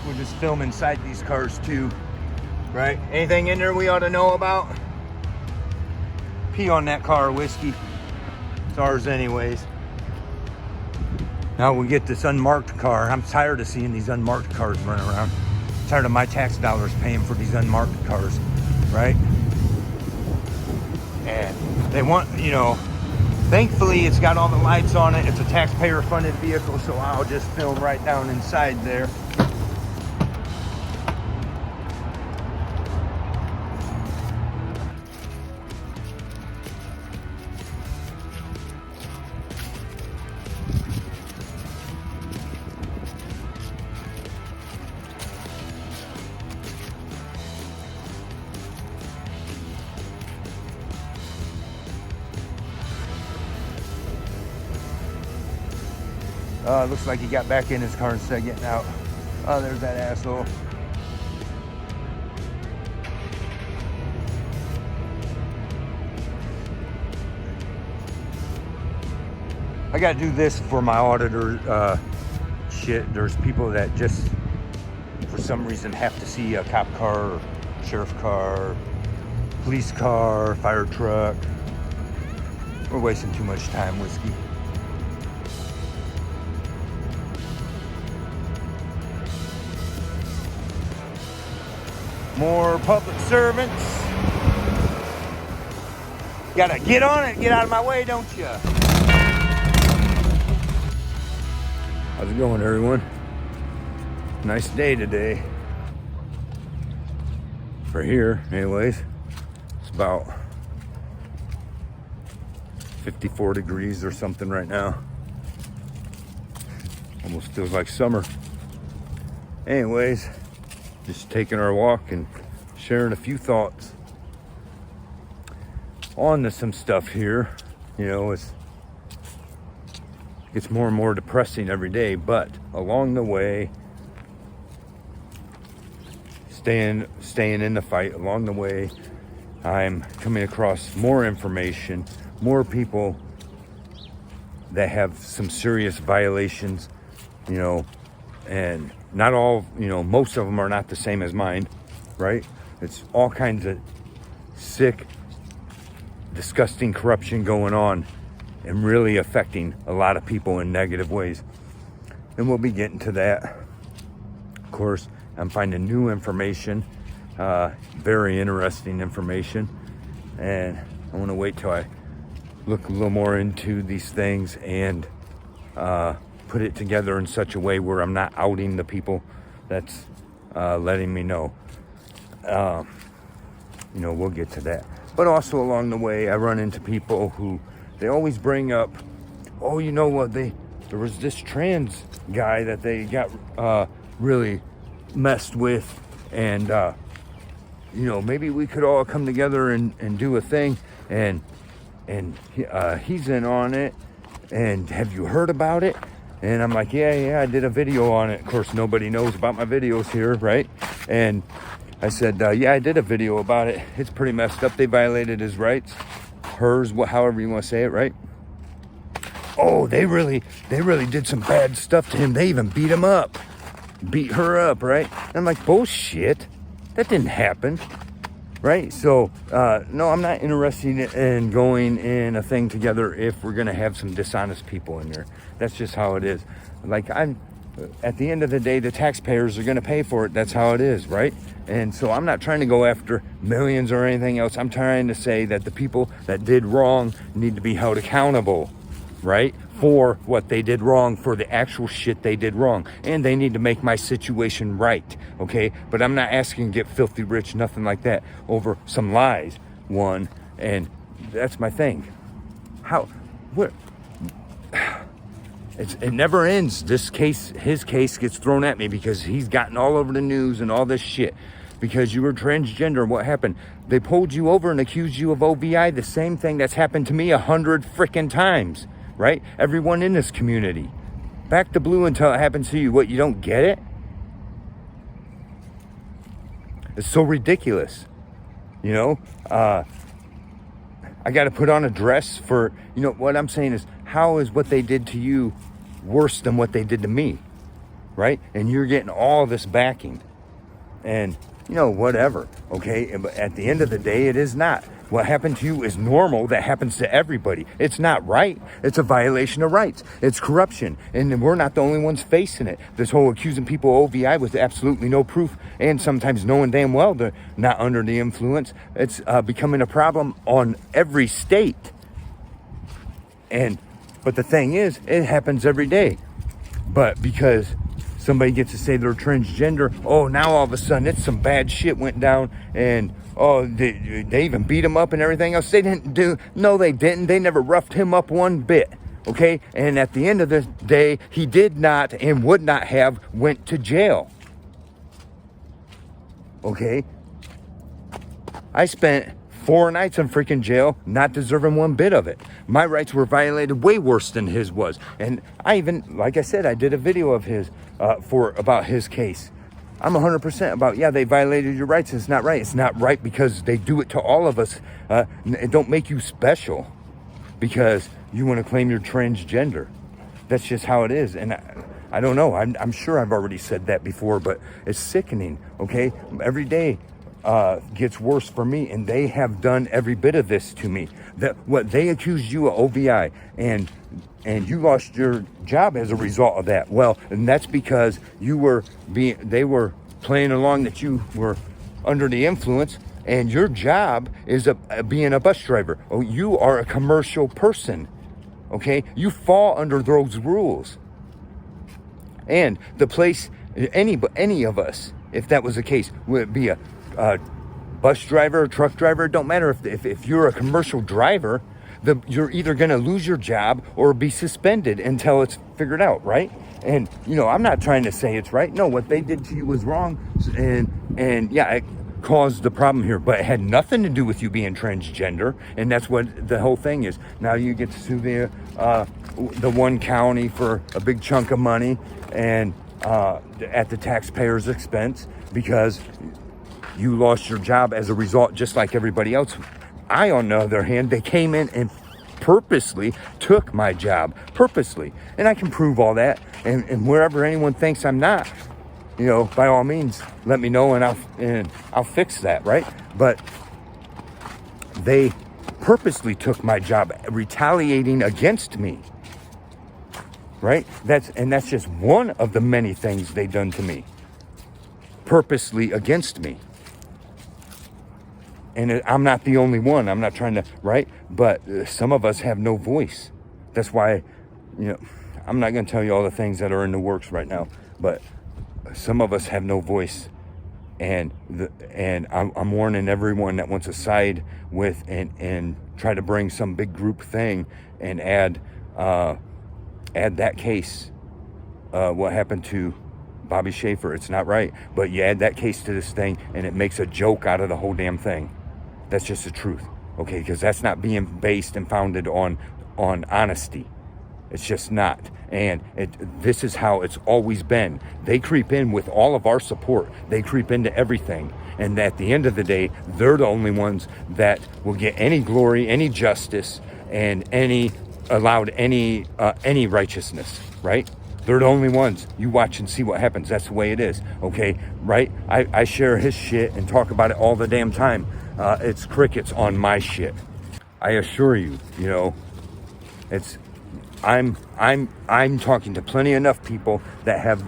we'll just film inside these cars too, right? Anything in there we ought to know about? Pee on that car, Whiskey. It's ours anyways. Now we get this unmarked car. I'm tired of seeing these unmarked cars run around. I'm tired of my tax dollars paying for these unmarked cars, right? And they want, you know, thankfully it's got all the lights on it. It's a taxpayer funded vehicle, so I'll just film right down inside there. Looks like he got back in his car instead of getting out. Oh, there's that asshole. I gotta do this for my auditor shit. There's people that just, for some reason, have to see a cop car, or sheriff car, police car, fire truck. We're wasting too much time, Whiskey. More public servants. Gotta get on it, get out of my way, don't you? How's it going, everyone? Nice day today. For here, anyways. It's about 54 degrees or something right now. Almost feels like summer. Anyways, just taking our walk and sharing a few thoughts on to some stuff here. You know, it gets more and more depressing every day, but along the way, staying in the fight, along the way, I'm coming across more information, more people that have some serious violations, you know, and not all, you know, most of them are not the same as mine, right? It's all kinds of sick, disgusting corruption going on and really affecting a lot of people in negative ways. And we'll be getting to that. Of course, I'm finding new information, very interesting information. And I want to wait till I look a little more into these things and put it together in such a way where I'm not outing the people that's letting me know. You know, we'll get to that. But also along the way, I run into people who, they always bring up, oh, you know what, there was this trans guy that they got really messed with, and you know, maybe we could all come together and do a thing, and he's in on it, and have you heard about it? And I'm like, yeah, I did a video on it. Of course, nobody knows about my videos here, right? And I said, yeah, I did a video about it. It's pretty messed up. They violated his rights, hers, however you want to say it, right? Oh, they really did some bad stuff to him. They even beat him up, beat her up, right? And I'm like, bullshit. That didn't happen, right? So, no, I'm not interested in going in a thing together if we're going to have some dishonest people in there. That's just how it is. Like, at the end of the day, the taxpayers are going to pay for it. That's how it is, right? And so I'm not trying to go after millions or anything else. I'm trying to say that the people that did wrong need to be held accountable, right? For what they did wrong, for the actual shit they did wrong. And they need to make my situation right, okay? But I'm not asking to get filthy rich, nothing like that, over some lies, one. And that's my thing. It never ends. His case gets thrown at me because he's gotten all over the news and all this shit. Because you were transgender, what happened? They pulled you over and accused you of OVI, the same thing that's happened to me 100 freaking times, right? Everyone in this community. Back to blue until it happens to you. What, you don't get it? It's so ridiculous. You know, I got to put on a dress for, what I'm saying is, how is what they did to you worse than what they did to me, right? And you're getting all this backing. And, you know, whatever, okay? But at the end of the day, it is not. What happened to you is normal. That happens to everybody. It's not right. It's a violation of rights. It's corruption. And we're not the only ones facing it. This whole accusing people of OVI with absolutely no proof, and sometimes knowing damn well they're not under the influence. It's becoming a problem on every state. But the thing is, it happens every day. But because somebody gets to say they're transgender, oh, now all of a sudden it's some bad shit went down, and oh, they even beat him up and everything else. They didn't. They never roughed him up one bit, okay? And at the end of the day, he did not and would not have went to jail, okay? I spent 4 nights in freaking jail, not deserving one bit of it. My rights were violated way worse than his was. And I even, like I said, I did a video of his about his case. I'm 100% about, yeah, they violated your rights. It's not right. It's not right because they do it to all of us. It don't make you special because you want to claim you're transgender. That's just how it is. And I don't know. I'm sure I've already said that before, but it's sickening, okay? Every day gets worse for me, and they have done every bit of this to me. What they accused you of OVI, and you lost your job as a result of that. Well, and that's because they were playing along that you were under the influence, and your job is being a bus driver. Oh, you are a commercial person, okay? You fall under those rules. And the place, any of us, if that was the case, would be a bus driver, truck driver. It don't matter if you're a commercial driver, you're either going to lose your job or be suspended until it's figured out, right? And, you know, I'm not trying to say it's right. No, what they did to you was wrong. And yeah, it caused the problem here, but it had nothing to do with you being transgender. And that's what the whole thing is. Now you get to sue the one county for a big chunk of money, and at the taxpayer's expense, because you lost your job as a result, just like everybody else. I, on the other hand, they came in and purposely took my job, purposely. And I can prove all that. And wherever anyone thinks I'm not, you know, by all means, let me know and I'll fix that, right? But they purposely took my job, retaliating against me, right? That's just one of the many things they've done to me, purposely against me. And I'm not the only one. I'm not trying to, right? But some of us have no voice. That's why, you know, I'm not going to tell you all the things that are in the works right now, but some of us have no voice. And I'm warning everyone that wants to side with and try to bring some big group thing and add that case, what happened to Bobby Schaefer. It's not right. But you add that case to this thing and it makes a joke out of the whole damn thing. That's just the truth, okay? Because that's not being based and founded on honesty. It's just not. And this is how it's always been. They creep in with all of our support. They creep into everything. And at the end of the day, they're the only ones that will get any glory, any justice, and any righteousness, right? They're the only ones. You watch and see what happens. That's the way it is, okay? Right? I share his shit and talk about it all the damn time. It's crickets on my shit. I assure you, you know, I'm talking to plenty enough people that have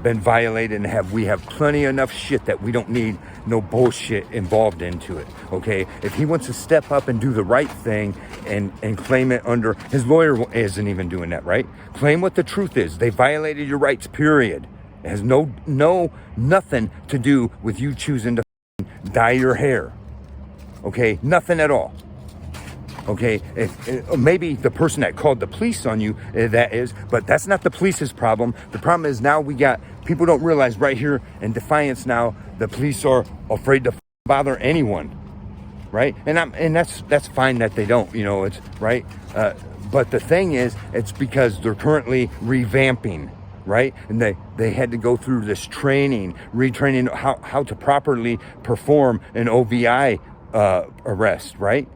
been violated, and we have plenty enough shit that we don't need no bullshit involved into it, okay? If he wants to step up and do the right thing and claim it under, his lawyer isn't even doing that, right? Claim what the truth is. They violated your rights, period. It has nothing to do with you choosing to dye your hair, okay? Nothing at all. Okay, maybe the person that called the police on you, that is, but that's not the police's problem. The problem is now people don't realize right here in Defiance now, the police are afraid to bother anyone, right? And that's fine that they don't, you know, it's right. But the thing is, it's because they're currently revamping, right? And they had to go through this retraining how to properly perform an OVI arrest, right?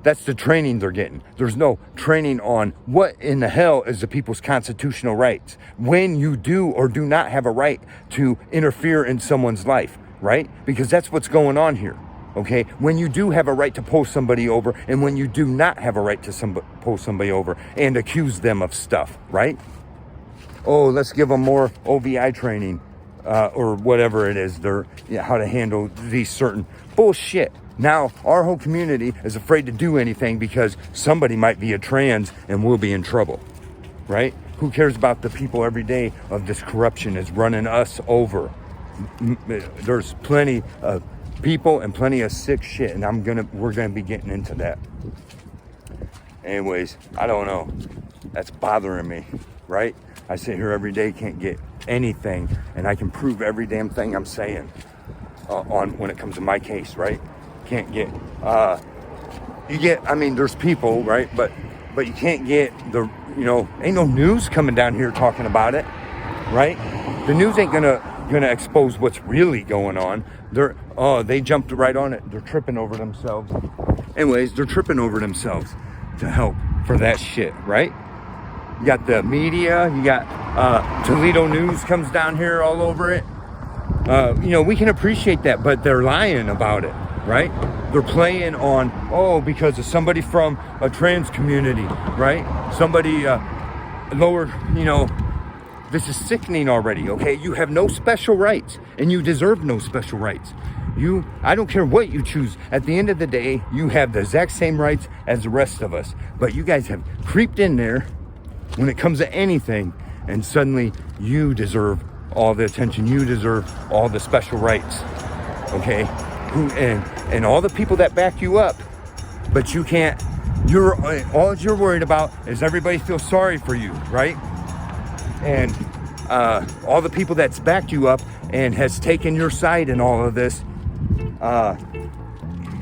That's the training they're getting. There's no training on what in the hell is the people's constitutional rights. When you do or do not have a right to interfere in someone's life, right? Because that's what's going on here, okay? When you do have a right to pull somebody over and when you do not have a right to pull somebody over and accuse them of stuff, right? Oh, let's give them more OVI training or whatever it is, how to handle these certain bullshit. Now, our whole community is afraid to do anything because somebody might be a trans and we'll be in trouble, right? Who cares about the people every day of this corruption is running us over? There's plenty of people and plenty of sick shit, and we're gonna be getting into that. Anyways, I don't know. That's bothering me, right? I sit here every day, can't get anything, and I can prove every damn thing I'm saying on when it comes to my case, right? Can't get there's people, right, but you can't get ain't no news coming down here talking about it, right? The news ain't gonna expose what's really going on. They jumped right on it. They're tripping over themselves. Anyways, they're tripping over themselves to help for that shit, right? You got the media, you got Toledo News comes down here all over it. We can appreciate that, but they're lying about it, right? They're playing on, because of somebody from a trans community, right? Somebody lower, this is sickening already, okay? You have no special rights, and you deserve no special rights. I don't care what you choose. At the end of the day, you have the exact same rights as the rest of us. But you guys have creeped in there when it comes to anything, and suddenly you deserve all the attention. You deserve all the special rights, okay? And all the people that back you up, but you can't. All you're worried about is everybody feels sorry for you, right? And all the people that's backed you up and has taken your side in all of this,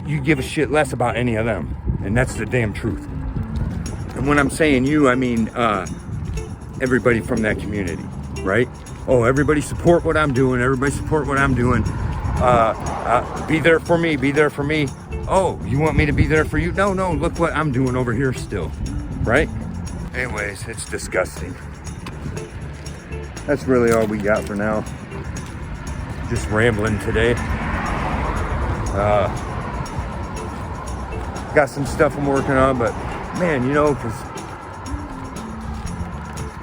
you give a shit less about any of them, and that's the damn truth. And when I'm saying you, I mean everybody from that community, right? Oh, everybody support what I'm doing. Everybody support what I'm doing. Be there for me. Be there for me. Oh, you want me to be there for you? No, look what I'm doing over here still, right? Anyways, it's disgusting. That's really all we got for now. Just rambling today. Got some stuff I'm working on, but man, because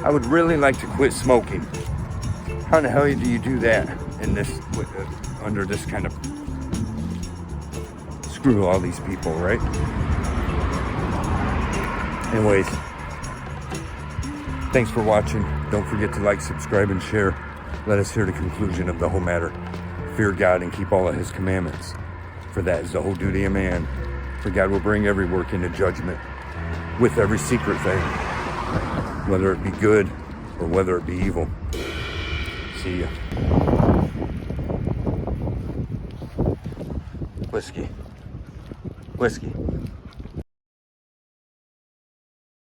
I would really like to quit smoking. How in the hell do you do that in this, under this kind of, screw all these people, right? Anyways, thanks for watching. Don't forget to like, subscribe, and share. Let us hear the conclusion of the whole matter. Fear God and keep all of his commandments. For that is the whole duty of man. For God will bring every work into judgment with every secret thing, whether it be good or whether it be evil. See ya. Whiskey.